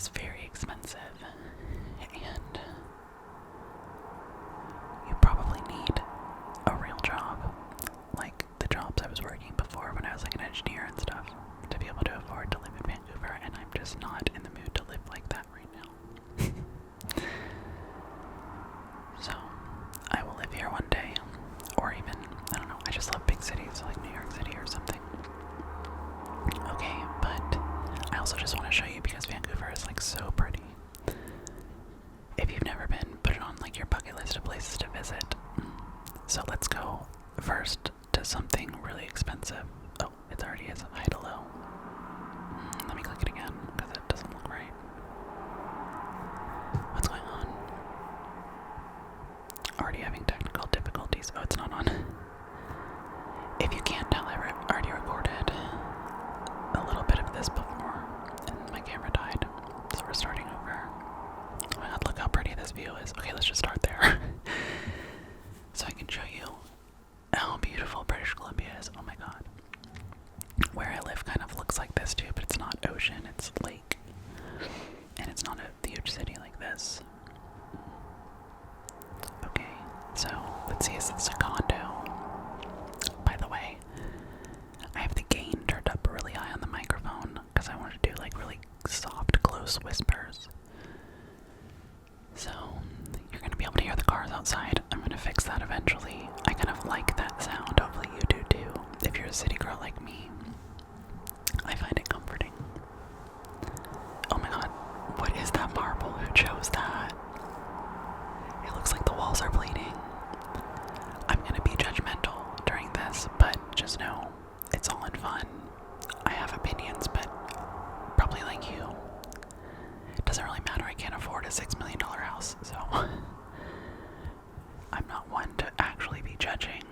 is very expensive, and you probably need a real job, like the jobs I was working before when I was like an engineer and stuff, to be able to afford to live in Vancouver, and I'm just not in the mood to live like that right now. So, I will live here one day, or even, I don't know, I just love big cities like New York City or something. Okay, but I also just want to show you because Vancouver is like so pretty. If you've never been, put it on like your bucket list of places to visit. So let's go first to something really expensive. Oh, it already is a high to low. Let me click it again because it doesn't look right. What's going on? Already having technical difficulties. Oh, it's not on. If you can't tell, I already recorded a little bit of this before, and my camera died, so we're starting over. Oh my god, look how pretty this view is. Okay, let's just start there. So I can show you how beautiful British Columbia is. Oh my god. Where I live kind of looks like this too, but it's not ocean, it's lake. And it's not a huge city like this. Okay, so let's see, is this a condo? By the way, I have the gain turned up really high on the microphone because I want to do like really soft, close whispers. So you're going to be able to hear the cars outside. I'm going to fix that eventually. I kind of like that sound. Hopefully you do too. If you're a city girl like me, I find it comforting. Oh my god, what is that marble? Who chose that? It looks like the walls are bleeding. I'm going to be judgmental during this, but just know it's all in fun. I have opinions, but probably like you. It doesn't really matter, I can't afford a $6 million house, so I'm not one to actually be judging.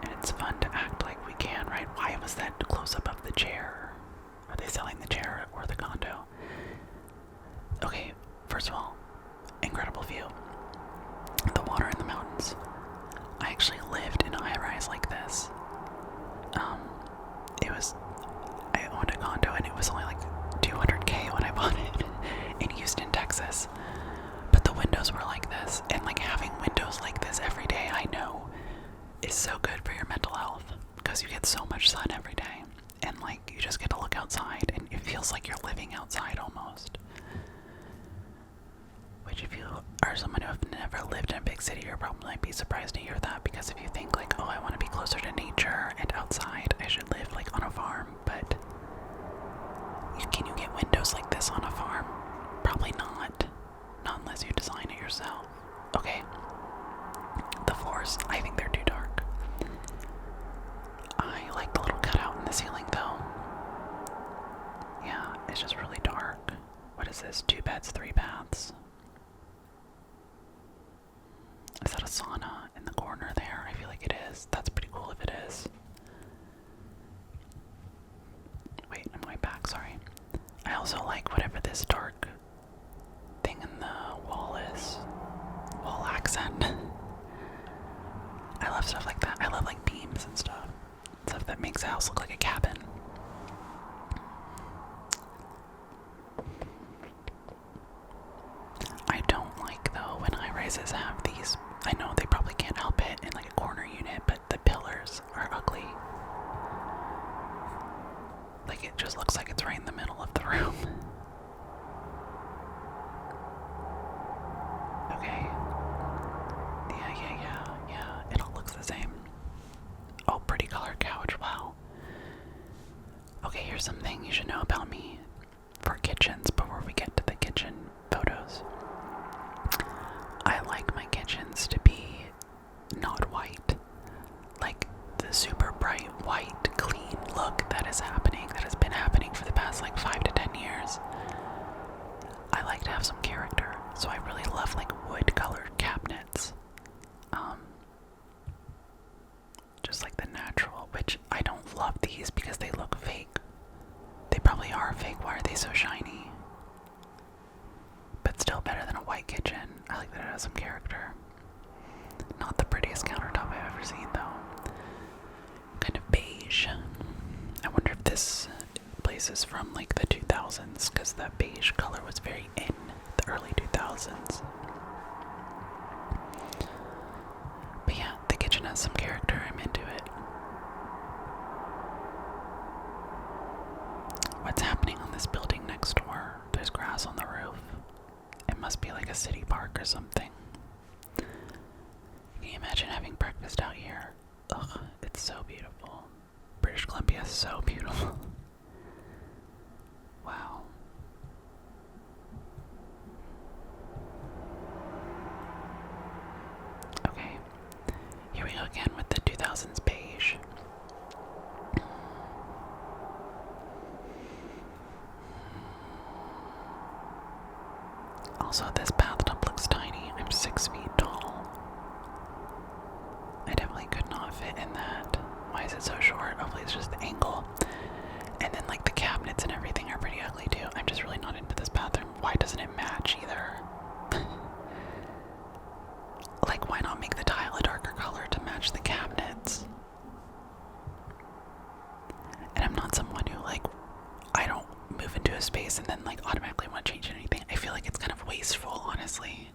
And it's fun to act like we can, right? Why was that close-up of the chair? Are they selling the chair or the condo? Okay, first of all, incredible view. The water in the mountains. I actually lived in a high-rise like this. I owned a condo and it was only like $200K when I bought it in Houston, Texas. But the windows were like this, and like having windows like this every day, I know, is so good for your mental health because you get so much sun every day, and like you just get to look outside, and it feels like you're living outside almost. Which, if you are someone who have never lived in a big city, you're probably might be surprised to hear that, because if you think like, oh, I want to be closer to nature and outside, I should live like on a farm, but can you get windows like this on a farm? Probably not. Not unless you design it yourself. Okay. The floors, I think they're too dark. I like the little cutout in the ceiling though. Yeah, it's just really dark. What is this? 2 beds, 3 baths. Is that a sauna in the corner there? I feel like it is. That's pretty cool if it is. Wait, I'm going back, sorry. I also like whatever this dark thing in the wall is. Wall accent. I love stuff like that. I love like beams and stuff. Stuff that makes a house look like a cabin. I don't like though when high rises have these. I know they probably can't help it in like a corner unit, but the pillars are ugly. Like it just looks like it's right in the middle of the room. Okay. Yeah. It all looks the same. Oh, pretty colored couch. Wow. Okay, here's something you should know about me for kitchens before we get to the kitchen photos. I like my kitchens to be not white. Like the super bright white, clean look that is happening, that has been happening for the past like 5 to 10 years. I like to have some character, so I really love like wood colored cabinets. Just like the natural, which I don't love these because they look fake. They probably are fake. Why are they so shiny? But still better than a white kitchen. I like that it has some character. Not the prettiest countertop I've ever seen though. Kind of beige. I wonder if this place spaces from like the 2000s because that beige color was very in the early 2000s. But yeah, the kitchen has some character. I'm into it. What's happening on this building next door? There's grass on the roof. It must be like a city park or something. Can you imagine having breakfast out here? Ugh, it's so beautiful. British Columbia is so beautiful. Wow. Okay, here we go again with the 2000s beige. Also, this bathtub looks tiny. I'm 6 feet tall. I definitely could not fit in that. Why is it so short? Hopefully it's just the angle. And then like the cabinets and everything are pretty ugly too. I'm just really not into this bathroom. Why doesn't it match either? Like, why not make the tile a darker color to match the cabinets? And I'm not someone who like, I don't move into a space and then like automatically want to change anything. I feel like it's kind of wasteful, honestly.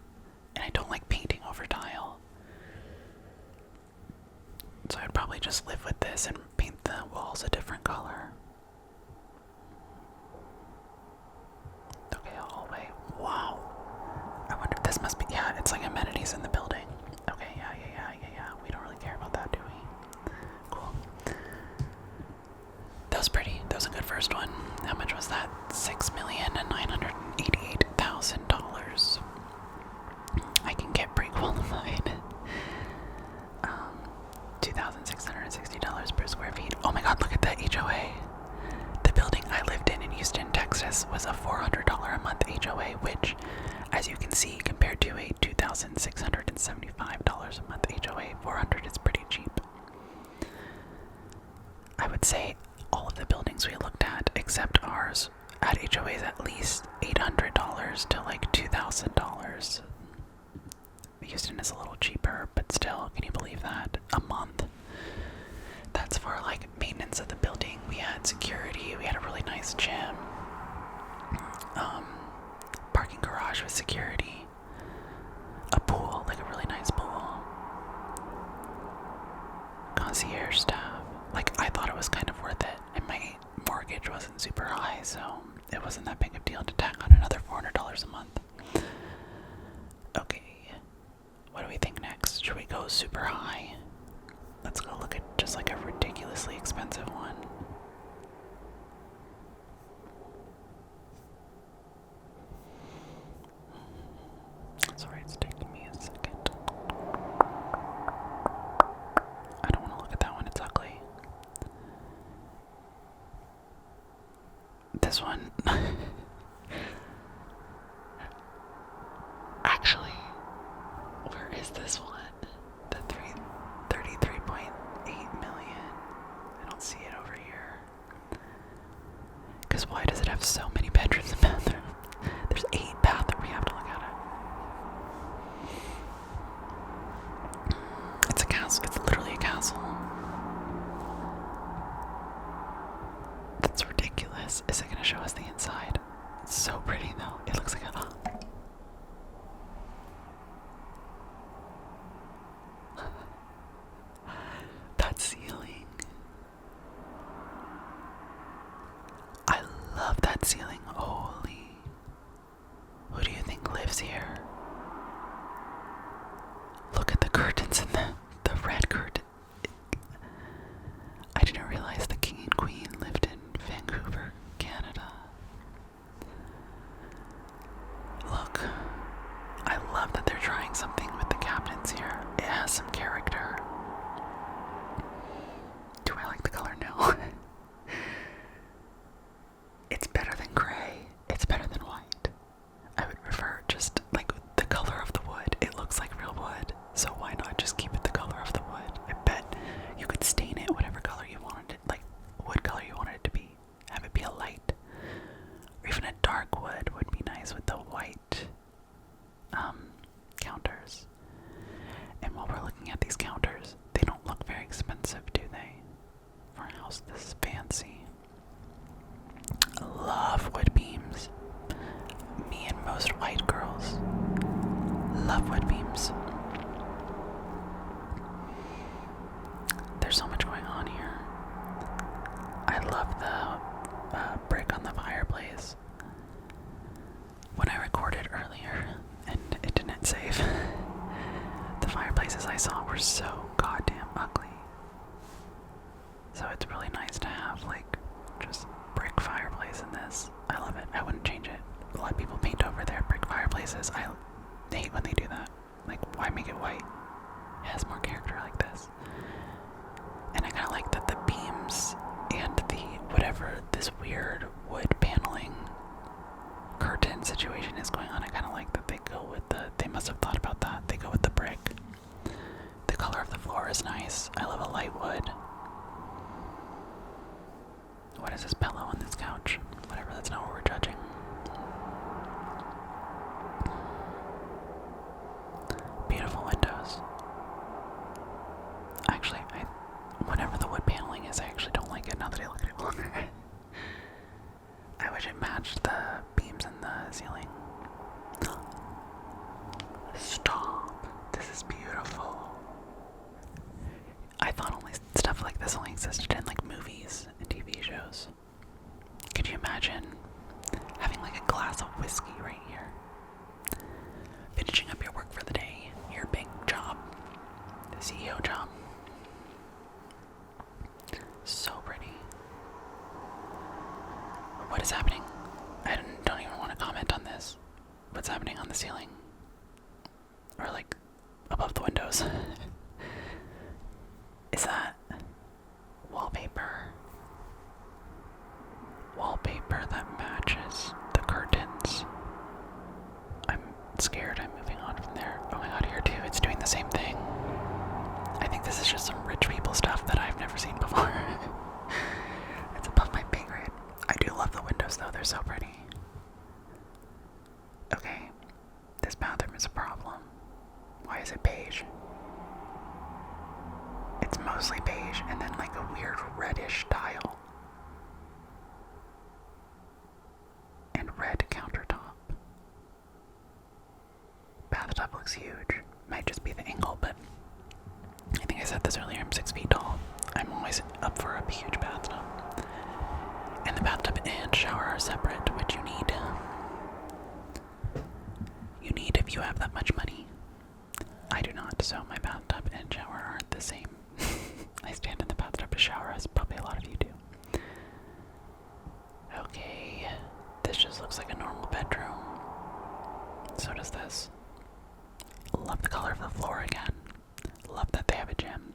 And I don't like painting over tile. So I'd probably just live with this and paint the walls a different color. Okay, hallway. Wow. I wonder if this must be, yeah, it's like amenities in the building. Okay, yeah. We don't really care about that, do we? Cool. That was pretty. That was a good first one. How much was that? $6,988,000. I can get pre-qualified. $2,660 per square feet. Oh my god, look at that HOA. The building I lived in Houston, Texas was a $400 a month HOA, which, as you can see, compared to a $2,675 a month HOA, $400 is pretty cheap. I would say all of the buildings we looked at, except ours, had HOAs at least $800 to like $2,000. Houston is a little cheaper, but still, can you believe that? A month. That's for like maintenance of the building. We had security, we had a really nice gym, parking garage with security, a pool, like a really nice pool, concierge staff. Like, I thought it was kind of worth it, and my mortgage wasn't super high, so it wasn't that big of a deal to tack on another $400 a month. Okay, what do we think next? Should we go super high? Let's go look at just like a ridiculously expensive one. Sorry, it's taking me a second. I don't want to look at that one, it's ugly. This one. Actually, where is this one? The 33.8 million. I don't see it over here. Because why does it have so many bedrooms and bathrooms? There's 8 bathrooms. We have to look at it. It's a castle. It's literally a castle. That's ridiculous. Is it going to show us the inside? It's so pretty though. It looks like a... That ceiling. I love that ceiling. Holy. Who do you think lives here? Look at the curtains and the red curtain. I didn't realize the king and queen lived in Vancouver, Canada. so goddamn ugly. So it's really nice to have like just brick fireplace in this. I love it. I wouldn't change it. A lot of people paint over their brick fireplaces. I hate when they do that. Like, why make it white? It has more character like this. And I kind of like that the beams and the whatever this weird wood paneling curtain situation is going on. I kind of like that they go with they must have thought about that. They go with the brick. The color of the floor is nice. I love a light wood. What is this pillow on this couch? Whatever, that's not what we're judging. Beautiful windows. Actually, whatever the wood paneling is, I actually don't like it now that I look at it longer. I wish it matched the beams in the ceiling. Stop. This is beautiful. I thought only stuff like this only existed in like movies and TV shows. Could you imagine having like a glass of whiskey right here? Finishing up your work for the day, your big job, the CEO job. So pretty. What is happening? I don't even want to comment on this. What's happening on the ceiling? Or like above the windows? Is that wallpaper? Wallpaper that matches the curtains. I'm scared. I'm moving on from there. Oh my god, here too. It's doing the same thing. I think this is just some rich people stuff that I've never seen before. It's above my pay grade. I do love the windows though. They're so pretty. Okay. This bathroom is a problem. Why is it beige? It's mostly beige and then like a weird reddish tile. And red countertop. Bathtub looks huge. Might just be the angle, but I think I said this earlier, I'm 6 feet tall. I'm always up for a huge bathtub. And the bathtub and shower are separate, which you need. You need if you have that much money. I do not, so my bathtub and shower aren't the same. I stand in the bathtub to shower, as probably a lot of you do. Okay, this just looks like a normal bedroom. So does this. Love the color of the floor again. Love that they have a gym.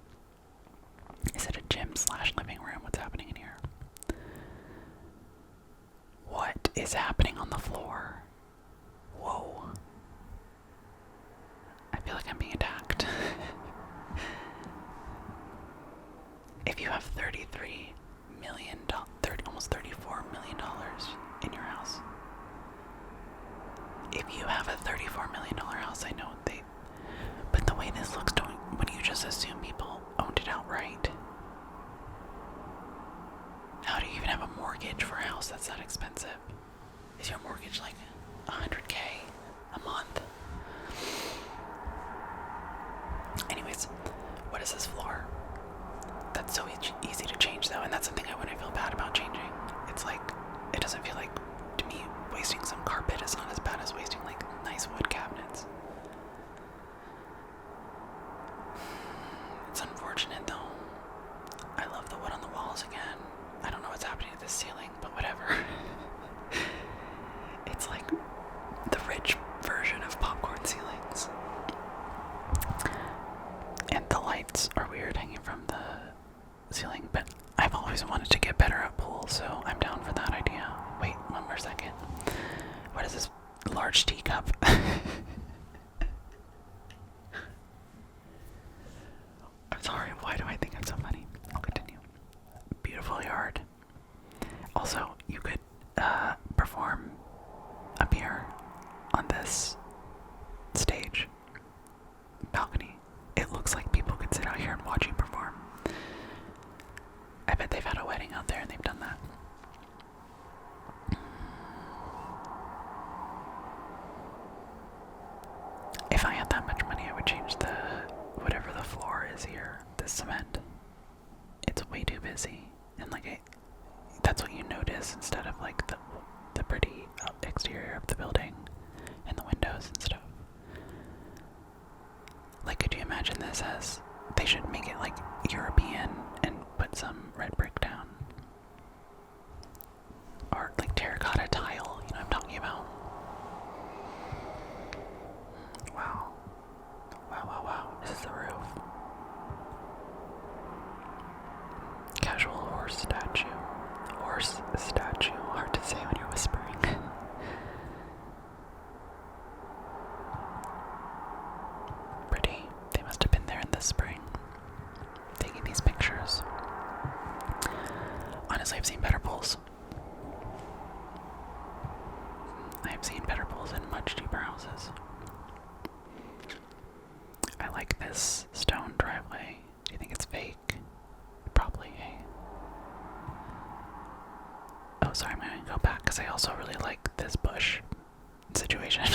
Is it a gym / living room? What's happening in here? What is happening on the floor? Whoa. I feel like I'm being attacked. If you have $33 million, almost $34 million in your house. If you have a $34 million house, I know but the way this looks, would you just assume people owned it outright? How do you even have a mortgage for a house that's that expensive? Is your mortgage like $100K a month? Anyways, what is this floor? That's so easy to change though, and that's something I wouldn't feel bad about changing. It's like, it doesn't feel like, to me, wasting some carpet is not as bad as wasting like nice wood cabinets. It's unfortunate though. I love the wood on the walls again. I don't know what's happening to this ceiling, but whatever. It's like the rich version of popcorn ceilings. And the lights are weird hanging from the ceiling, but I've always wanted to get better at pool, so I'm down for that idea. Wait, one more second. What is this large teacup? I'm sorry, why do I think I'm so funny? I'll continue. Beautiful yard. Also, you could perform up here on this stage balcony. It looks like people could sit out here and watch you perform. I bet they've had a wedding out there and they've done that. If I had that much money, I would change whatever the floor is here, this cement. It's way too busy, and like that's what you notice instead of like the pretty exterior of the building and the windows and stuff. Like, could you imagine this as I've seen better pools in much cheaper houses. I like this stone driveway. Do you think it's fake? Probably, hey. Oh, sorry, I'm gonna go back because I also really like this bush situation.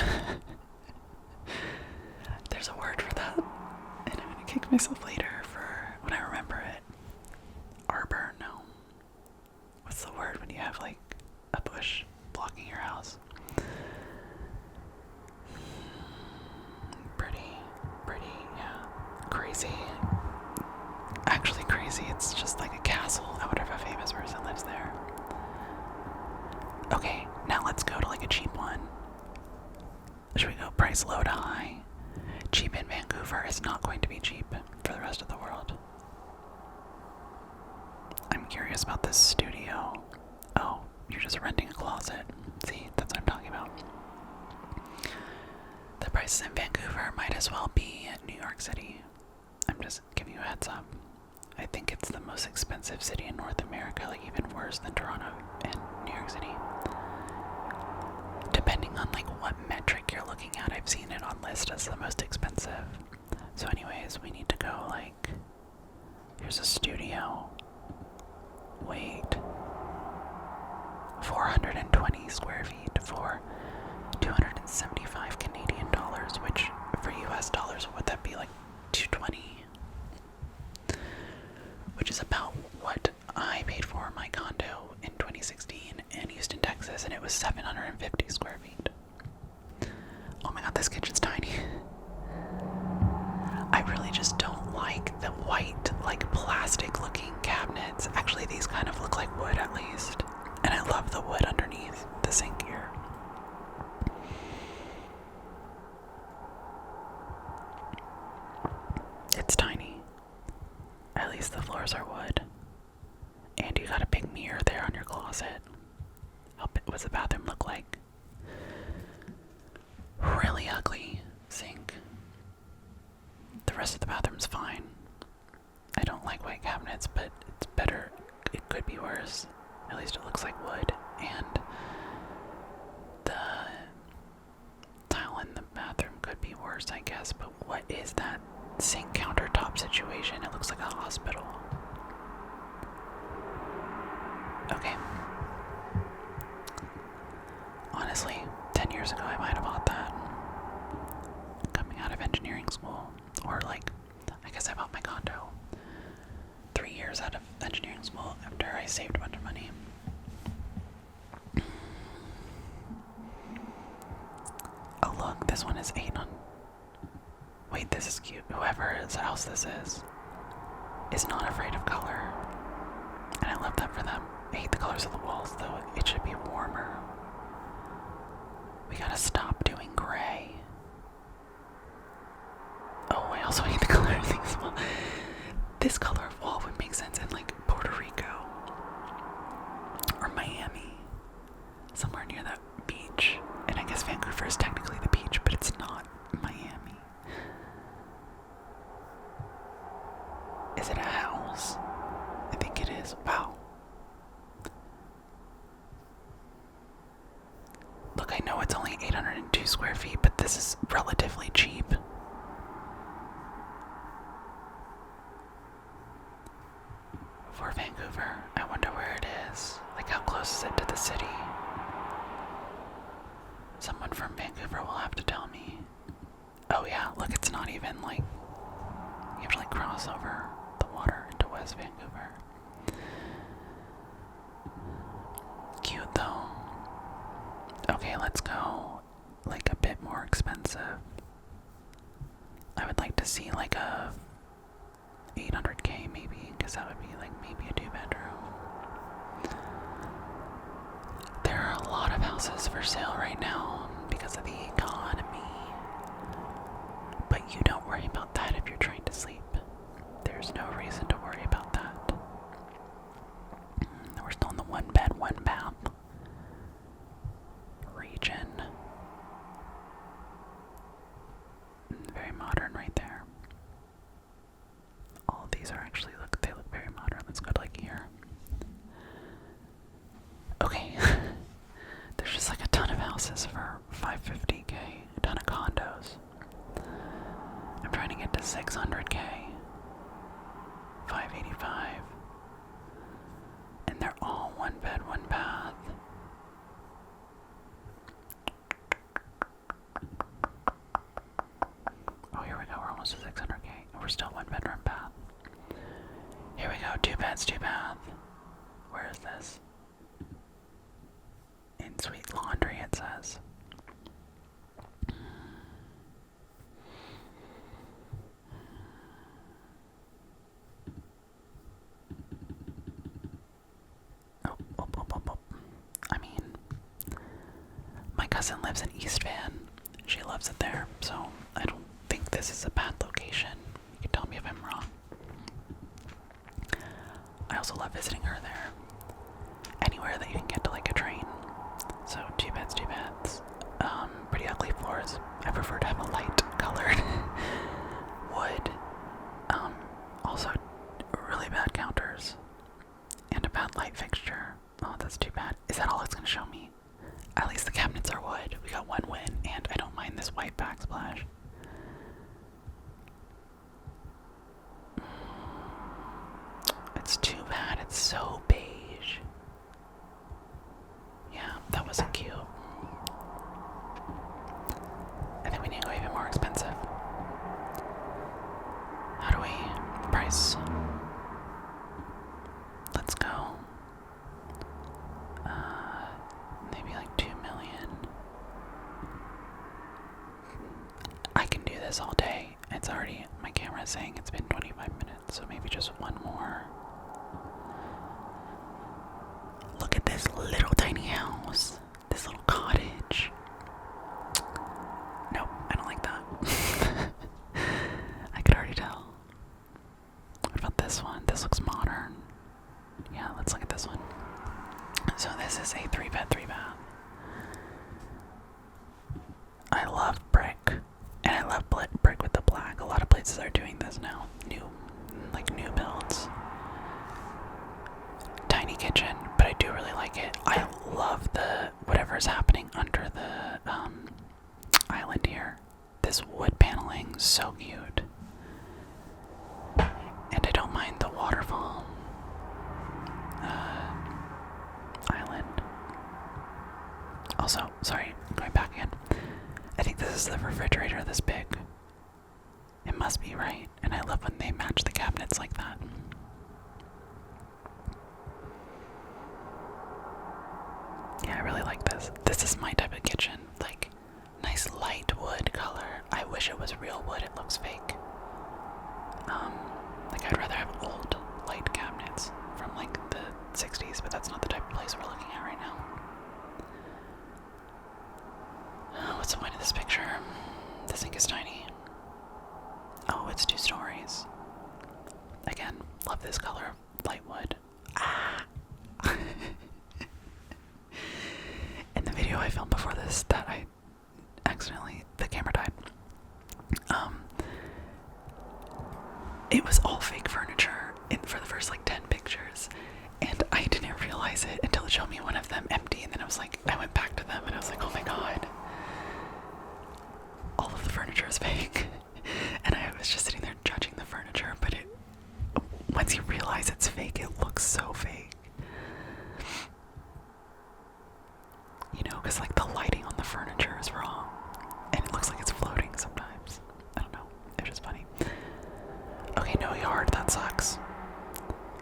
There's a word for that, and I'm gonna kick myself later for when I remember it. Arbor, no. What's the word when you have like a bush blocking your house? Pretty, yeah. Crazy. Actually crazy, it's just like a castle. I wonder if a famous person lives there. Okay, now let's go to like a cheap one. Should we go price low to high? Cheap in Vancouver is not going to be cheap for the rest of the world. I'm curious about this studio. Oh, you're just renting a closet. See, that's what I'm talking about. The prices in Vancouver might as well be in New York City. I'm just giving you a heads up. I think it's the most expensive city in North America, like even worse than Toronto and New York City. Depending on like what metric you're looking at, I've seen it on list as the most expensive. So anyways, we need to go like, here's a studio. Wait. 420 square feet for 275 Canadian dollars, which for US dollars, would that be like 220? Which is about what I paid for my condo in 2016 in Houston, Texas, and it was 750 square feet. Oh my god, this kitchen's tiny. I really just don't like the white, like plastic looking cabinets. Actually, these kind of look like wood at least. And I love the wood underneath the sink here. It's tiny. At least the floors are wood. And you got a big mirror there on your closet. What's the bathroom look like? Really ugly sink. The rest of the bathroom's fine. I don't like white cabinets, but it's better. It could be worse. At least it looks like wood. And the tile in the bathroom could be worse, I guess. But what is that sink countertop situation? It looks like a hospital. Okay. Honestly, 10 years ago I might have bought that. Coming out of engineering school. Or like, I guess I bought my condo 3 years out of engineering school after I saved a bunch of money. Oh look, this one is 800. Wait, this is cute. Whoever's house this is not afraid of color. And I love that for them. I hate the colors of the walls though. It should be warmer. We gotta stop doing gray. Oh, I also hate the color of these walls. This color of wall would make sense in like Puerto Rico or Miami, somewhere near that beach. And I guess Vancouver is technically the beach, but it's not Miami. Is it a house? I think it is. Wow. Look, I know it's only 802 square feet, but this is relatively cheap. For Vancouver, I wonder where it is. Like, how close is it to the city? Someone from Vancouver will have to tell me. Oh yeah, look, it's not even like, you have to like cross over the water into West Vancouver. Cute though. Okay, let's go like a bit more expensive. I would like to see like a 800K maybe, because that would be like maybe a 2-bedroom. There are a lot of houses for sale right now because of the economy. But you don't worry about that if you're trying to sleep. There's no reason to worry about that. We're still in the 1-bed, 1-bath region. Very modern right there. All of these are actually, they look very modern. Let's go to like here. Okay. There's just like a ton of houses for cousin lives in East Van. She loves it there, so I don't think this is a bad location. You can tell me if I'm wrong. I also love visiting her there. Anywhere that you can get to like a train. So 2 beds, 2 beds. Pretty ugly floors. I prefer to have a light colored wood. Also really bad counters. And a bad light fixture. Oh, that's too bad. Is that all it's gonna show me? At least the cabinets are wood. We got 1 win, and I don't mind this white backsplash. It's too bad it's so beige. Yeah, that wasn't cute. I think we need to go even more expensive. How do we price? Let's go. Maybe like 2 million. I can do this all day. It's already, my camera is saying it's been 25 minutes, so maybe just 1 more. Look at this little tiny house. This little cottage. Nope, I don't like that. I could already tell. What about this one? This looks modern. Yeah, let's look at this one. So this is a 3-bed, 3-bath. I love brick. And I love brick with the black. A lot of places are doing this now. New builds. Tiny kitchen, but I do really like it. I love the whatever's happening under the island here. This wood paneling, so cute. And I don't mind the waterfall island. Also, sorry, going back again. I think this is the refrigerator this big. It must be, right? And I love when they match the cabinets like that. Yeah, I really like this. This is my type of kitchen. Like, nice light wood color. I wish it was real wood. It looks fake. Like, I'd rather have old light cabinets from, like, the 60s, but that's not the type of place we're looking at right now. What's the point of this picture? This thing is tiny. Oh, it's 2 stories. Again, love this color of light wood. Ah! In the video I filmed before this, that I accidentally, the camera died. It was all fake furniture for the first like 10 pictures, and I didn't realize it until it showed me one of them empty, and then I was like, I went back to them and I was like, oh my god, all of the furniture is fake. And I was just sitting there judging the furniture, but once you realize it's fake, it looks so fake. You know, because like the lighting on the furniture is wrong, and it looks like it's floating sometimes. I don't know, it's just funny. Okay, no yard, that sucks.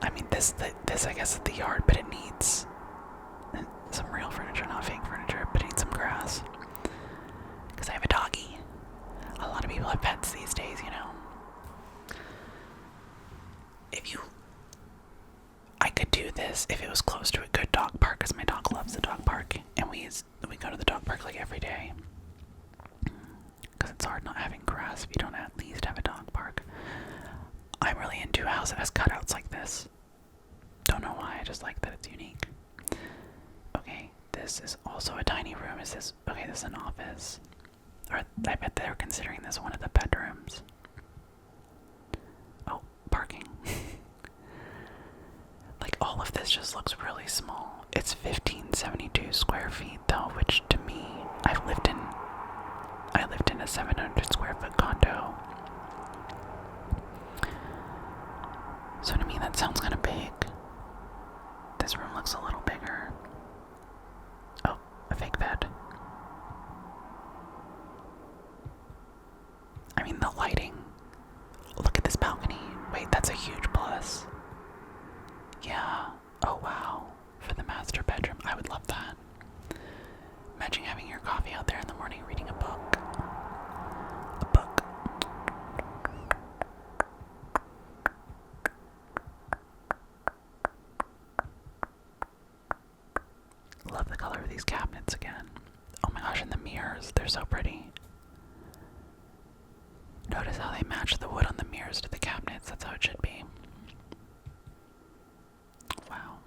I mean, this I guess is the yard, but it needs some real furniture, not fake furniture, but it needs some grass. Because I have a doggy. A lot of people have pets these days, you know. I could do this if it was close to a good dog park, because my dog loves the dog park, and we go to the dog park like every day. Because it's hard not having grass if you don't at least have a dog park. I'm really into a house that has cutouts like this. Don't know why, I just like that it's unique. Okay, this is also a tiny room. This is an office. Or I bet they're considering this one of the bedrooms. Oh, parking. Like, all of this just looks really small. It's 1572 square feet though, which to me, I lived in a 700 square foot condo. So to me that sounds kind of big. This room looks a little bigger. Oh, a fake bed. I mean, the lighting. Look at this balcony. Wait, that's a huge plus. Yeah. Oh wow. For the master bedroom. I would love that. Imagine having your coffee out there in the morning reading a book. A book. Love the color of these cabinets again. Oh my gosh, and the mirrors, they're so pretty. Notice how they match the wood on the mirrors to the cabinets. That's how it should be. Wow.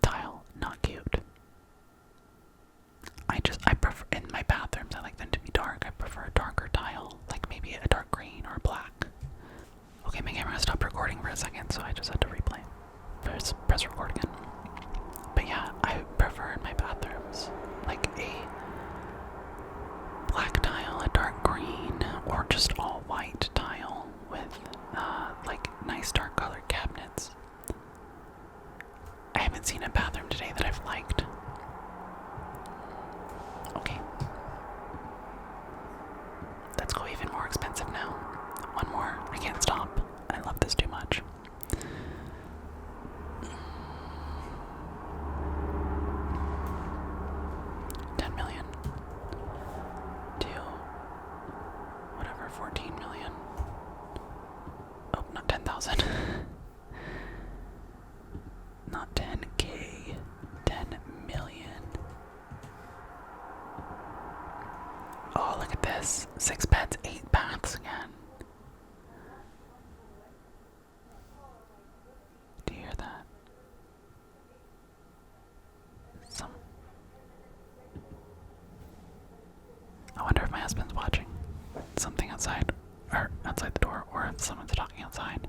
Tile, not cute. I prefer, in my bathrooms, I like them to be dark. I prefer a darker tile, like maybe a dark green or black. Okay, my camera stopped recording for a second, so I just had to replay. Press record again. But yeah, I prefer in my bathrooms, like a black tile, a dark green, or just all white tile with like nice dark colored cabinets. I haven't seen a bathroom today that I've liked. Okay. Let's go even more expensive now. One more. I can't stop. I love this too much. $10 million. To whatever, 14 million. Oh, not 10,000. Not 10K. 10 million. Oh, look at this. 6 beds, 8 baths again. Do you hear that? I wonder if my husband's watching something outside, or outside the door, or if someone's talking outside.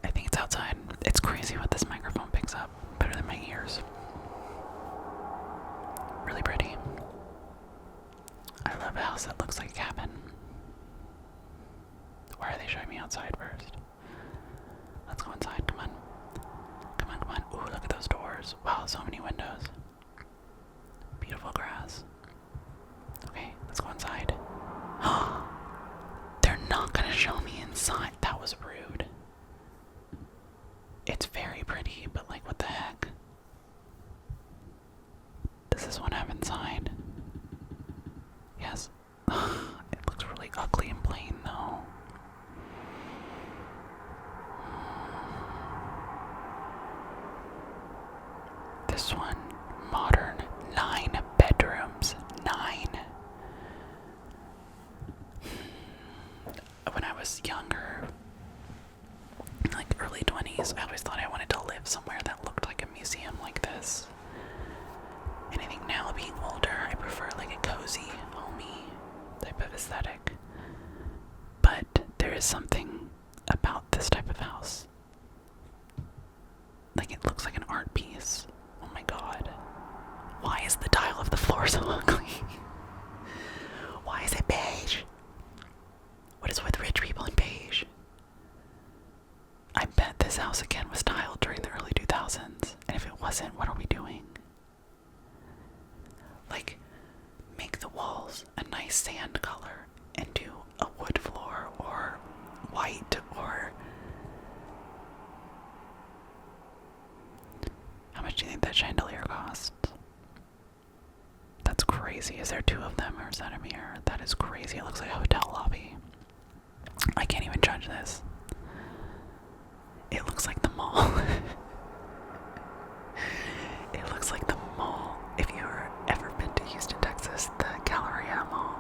I think it's outside. It's crazy what this microphone picks up. Better than my ears. Really pretty. I love a house that looks like a cabin. Why are they showing me outside first? Let's go inside, come on. Come on, come on. Ooh, look at those doors. Wow, so many windows. Beautiful grass. Okay, let's go inside. They're not gonna show me inside. That was rude. It's very pretty, but like, what the heck? Does this one have inside? Yes. It looks really ugly and plain, though. This one, modern, 9 bedrooms. 9. When I was younger, like early 20s, I always thought I wanted to live somewhere that looked like a museum like this. And I think now, being older, I prefer like a cozy, homey type of aesthetic. But there is something about this type of house. Like, it looks like an art piece. Oh my god. Why is the tile of the floor so ugly? Why is it beige? What is with rich people in beige? I bet this house again was tiled during the early 2000s. And if it wasn't, what are we doing? Like, make the walls a nice sand color and do a wood floor or white or... How much do you think that chandelier cost? That's crazy. Is there 2 of them, or is that a mirror? That is crazy. It looks like a hotel lobby. I can't even judge this. It looks like the mall. It looks like the mall. If you've ever been to Houston, Texas, the Galleria Mall,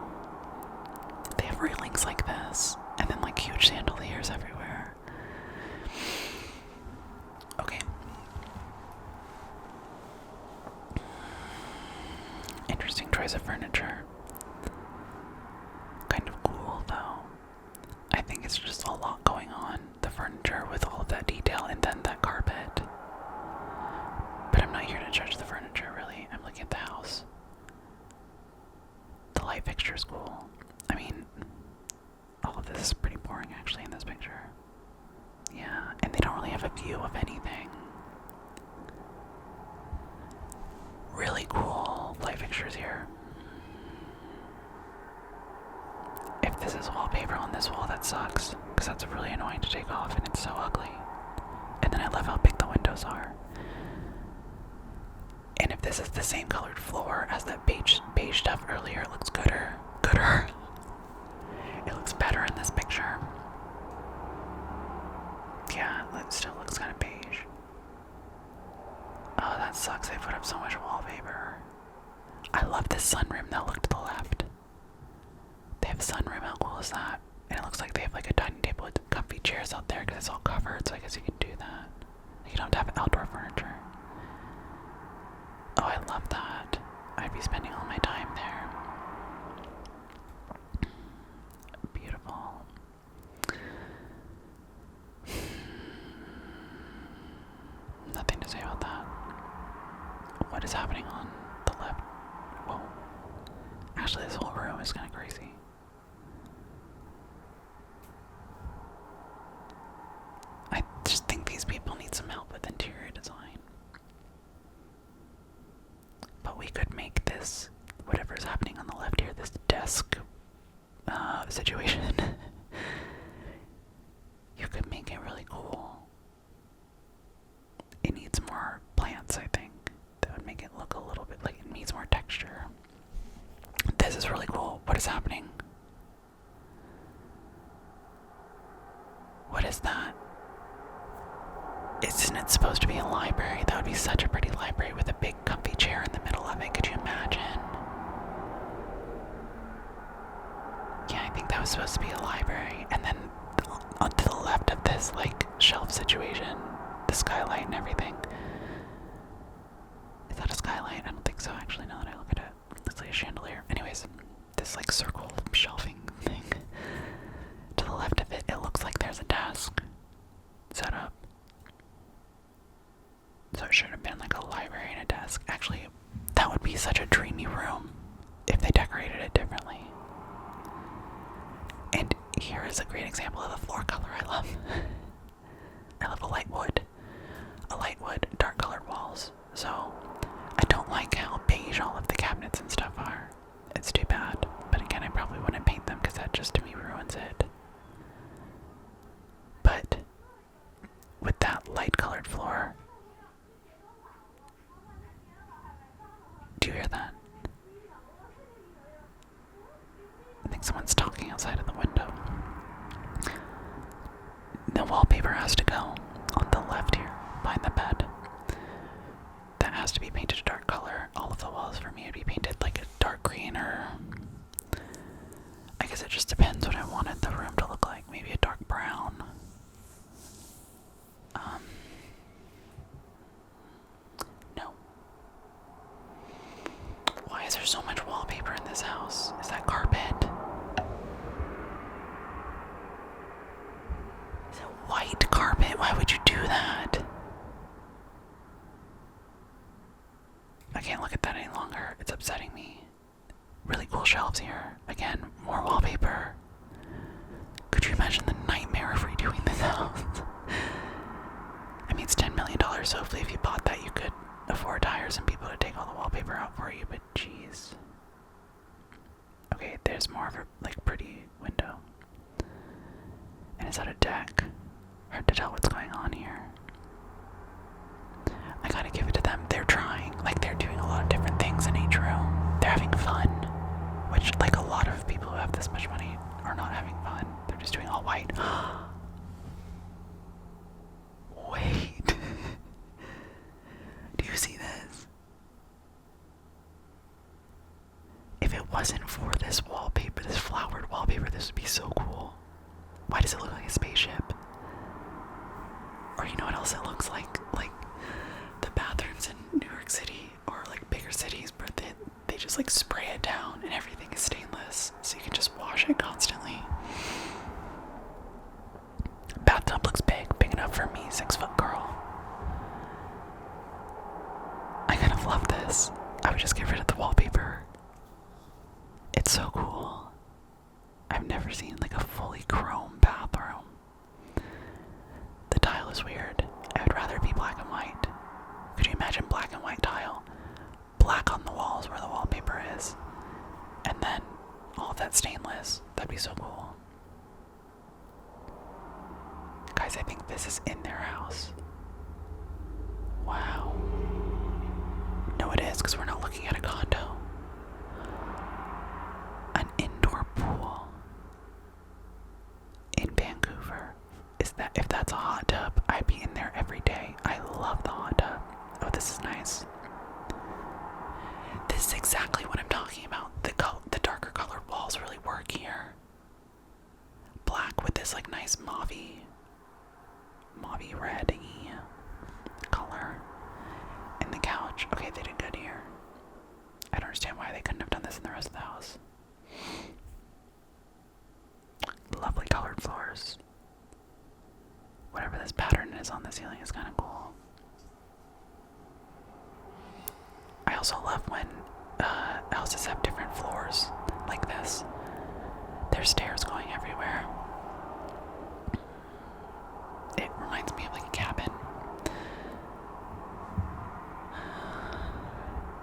they have railings like this, and then like huge chandeliers everywhere. Okay. Interesting choice of furniture. Kind of cool, though. I think it's just a lot going on. The furniture with all of that detail, and then that carpet. But I'm not here to judge the furniture, really. I'm looking at the house. The light fixture is cool. I mean, all of this is pretty boring, actually, in this picture. Yeah, and they don't really have a view of anything. Really cool light fixtures here. If this is wallpaper on this wall, that sucks, because that's really annoying to take off, and it's so ugly. And then I love how big the windows are. And if this is the same colored floor as that beige stuff earlier, it looks gooder. It looks better in this picture. Yeah, it still looks kind of beige. that sucks. They put up so much wallpaper. I love this sunroom though. Look to the left. They have a sunroom. How cool is that? And it looks like they have like a dining table with comfy chairs out there because it's all covered. So I guess you can do that. You don't have to have outdoor furniture. Oh, I love that. I'd be spending all my time there. Beautiful. Nothing to say about that. What is happening on the left? Whoa. Actually, this whole room is kind of crazy. I just think these people need some help with interior design. But we could make this, whatever's happening on the left here, this desk situation, you could make it really cool. It needs more plants, I think. That would make it look a little bit like it needs more texture. This is really cool. What is happening? What is that? Isn't it supposed to be a library? That would be such a pretty library with a big comfy chair in the middle of it. Could you imagine? Yeah, I think that was supposed to be a library. And then to the left of this, like, shelf situation, the skylight and everything. Is that a skylight? I don't think so, actually, now that I look at it. Looks like a chandelier. Anyways, this, like, circle shelving thing. To the left of it, it looks like there's a desk set up. So it should have been like a library and a desk. Actually, that would be such a dreamy room if they decorated it differently. And here is a great example of a floor color I love. I love a light wood, dark colored walls. So I don't like how beige all of the cabinets and stuff are. It's too bad. But again, I probably wouldn't paint them because that just to me ruins it. But with that light colored floor, do you hear that? I think someone's talking outside of the window. The wallpaper has to go on the left here, behind the bed. That has to be painted a dark color. All of the walls for me would be painted like a dark green, or I guess it just depends what I wanted the room to look like. Maybe a dark brown. No. Why is there so much wallpaper in this house? Is that carpet? Is it white carpet? Why would you do that? I can't look at that any longer. It's upsetting me. Really cool shelves here. Again, more wallpaper. Could you imagine the nightmare of redoing this house? I mean, it's $10 million, so hopefully if you bought that, you could afford to hire some people to take all the wallpaper out for you, but jeez. Okay, there's more of a, like, pretty window. And is that a deck? Hard to tell what's going on here. I gotta give it to them. They're trying. Like, they're doing a lot of different things in each room. They're having fun. Which, like, a lot of people who have this much money are not having fun. They're just doing all white. Wait. Do you see this? If it wasn't for this wallpaper, this flowered wallpaper, this would be so cool. Why does it look like a spaceship? Or you know what else it looks like? Like the bathrooms in New York City or like bigger cities, but they just like spray it down and everything is stainless, so you can just wash it constantly. Bathtub looks big enough for me, 6-foot girl. I kind of love this. I would just get rid of the wallpaper. It's so cool. I've never seen like a fully chrome bathroom. The tile is weird. I would rather it be black and white. Could you imagine black and white tile? Black on the walls where the wallpaper is. And then all of that stainless. That'd be so cool. Guys, I think this is in their house. Wow. No, it is, because we're not looking at a condo. An indoor pool in Vancouver. If that's a hot tub, I'd be in there every day. I love the hot tub. Oh, this is nice. mauvey red color. And the couch. Okay, they did good here. I don't understand why they couldn't have done this in the rest of the house. Lovely colored floors. Whatever this pattern is on the ceiling is kind of cool. I also love when houses have different floors like this. There's stairs going everywhere. It reminds me of like a cabin.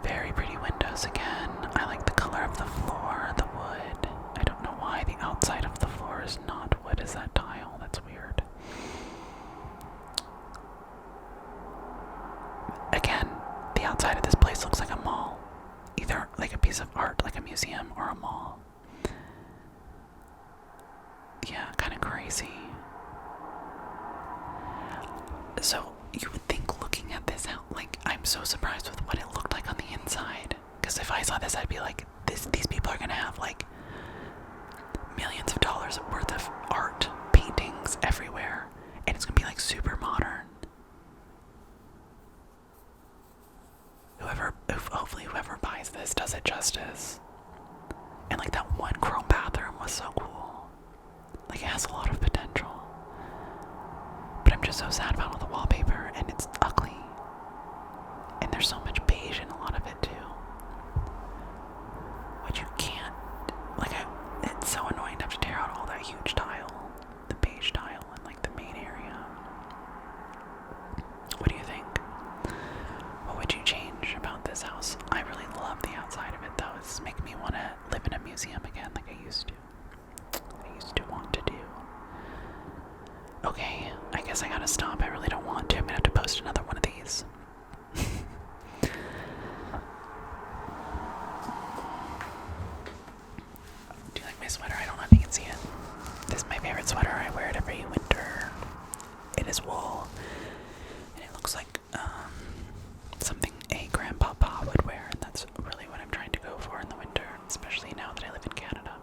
Very pretty windows again. I like the color of the floor, the wood. I don't know why the outside of the floor is not wood. Is that tile? That's weird. Again, the outside of this place looks like a mall. Either like a piece of art, like a museum, or a mall. Yeah, kind of crazy. So, you would think looking at this out, like, I'm so surprised with what it looked like on the inside. Because if I saw this, I'd be like, these people are gonna have, like, millions of dollars worth of art, paintings everywhere. And it's gonna be, like, super modern. Hopefully whoever buys this does it justice. And, like, that one chrome bathroom was so cool. Like, it has a lot of potential. But I'm just so sad about all the wallpaper, and it's ugly. And there's so much beige in a lot of it, too. Which you can't, like, it's so annoying to have to tear out all that huge tile. The beige tile in, like, the main area. What do you think? What would you change about this house? I really love the outside of it, though. It's making me want to live in a museum again like I used to. I used to want to do. Okay, I guess I gotta stop. I really don't want to. I'm gonna have to post another one of these. Do you like my sweater? I don't know if you can see it. This is my favorite sweater. I wear it every winter. It is wool. And it looks like something a grandpapa would wear. And that's really what I'm trying to go for in the winter. Especially now that I live in Canada.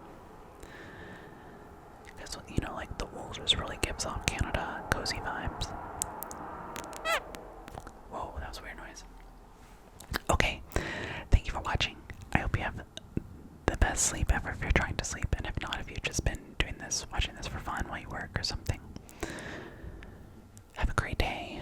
Because, you know, like the wool just really gives off Canada cozy vibes. Whoa, that was a weird noise. Okay, thank you for watching. I hope you have the best sleep ever if you're trying to sleep. And if not, if you've just been doing this, watching this for fun while you work or something. Have a great day.